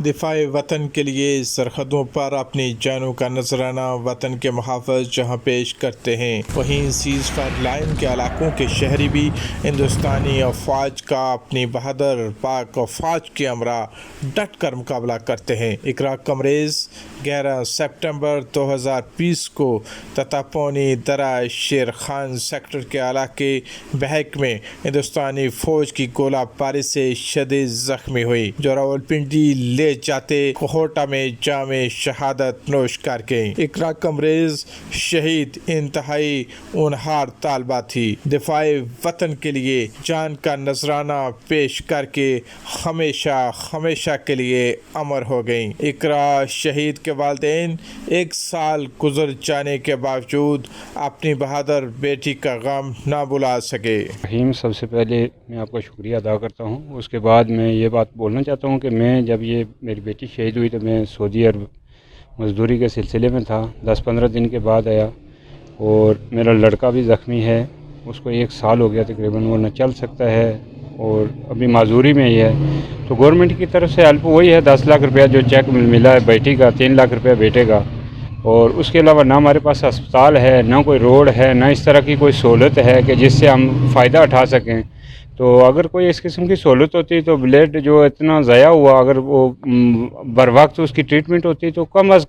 دفاع وطن کے لیے سرحدوں پر اپنی جانوں کا نذرانہ وطن کے محافظ جہاں پیش کرتے ہیں، وہیں سیز فائر لائن کے علاقوں کے شہری بھی ہندوستانی افواج کا اپنی بہادر پاک افواج کے ہمراہ ڈٹ کر مقابلہ کرتے ہیں۔ اقرا قمریز 11 سپٹمبر 2020 کو تتاپونی درہ شیر خان سیکٹر کے علاقے بہک میں ہندوستانی فوج کی گولہ باری سے شدید زخمی ہوئی، جو راولپنڈی لے جاتے کوہوٹا میں جام شہادت نوش کر گئی۔ اقرا قمریز شہید انتہائی ہونہار طالبہ تھی، دفاع وطن کے لیے جان کا نذرانہ پیش کر کے ہمیشہ کے لیے امر ہو گئیں۔ اقرا شہید کے والدین 1 سال گزر جانے کے باوجود اپنی بہادر بیٹی کا غم نہ بھلا سکے۔ سب سے پہلے میں آپ کا شکریہ ادا کرتا ہوں۔ اس کے بعد میں یہ بات بولنا چاہتا ہوں کہ میں جب یہ میری بیٹی شہید ہوئی تو میں سعودی عرب مزدوری کے سلسلے میں تھا، 10-15 دن کے بعد آیا، اور میرا لڑکا بھی زخمی ہے، اس کو 1 سال ہو گیا تقریباً، وہ نہ چل سکتا ہے اور ابھی معذوری میں ہی ہے۔ تو گورنمنٹ کی طرف سے ہیلپ وہی ہے 10 لاکھ روپیہ جو چیک ملا ہے بیٹی کا، 3 لاکھ روپیہ بیٹے کا، اور اس کے علاوہ نہ ہمارے پاس ہسپتال ہے، نہ کوئی روڈ ہے، نہ اس طرح کی کوئی سہولت ہے کہ جس سے ہم فائدہ اٹھا سکیں۔ تو اگر کوئی اس قسم کی سہولت ہوتی تو بلیڈ جو اتنا ضائع ہوا، اگر وہ بر وقت اس کی ٹریٹمنٹ ہوتی تو کم از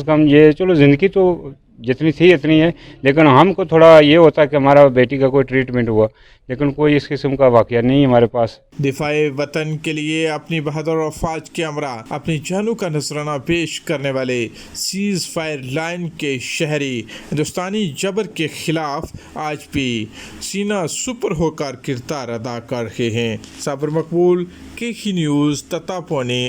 کم یہ چلو زندگی تو جتنی تھی اتنی ہے، لیکن ہم کو تھوڑا یہ ہوتا کہ ہمارا بیٹی کا کوئی ٹریٹمنٹ ہوا، لیکن کوئی اس قسم کا واقعہ نہیں ہمارے پاس۔ دفاع وطن کے لیے اپنی بہادر افواج کے ہمراہ اپنی جانوں کا نذرانہ پیش کرنے والے سیز فائر لائن کے شہری ہندوستانی جبر کے خلاف آج بھی سینہ سپر ہو کر کردار ادا کر رہے ہیں۔ صابر مقبول، KK نیوز، تتاپونی۔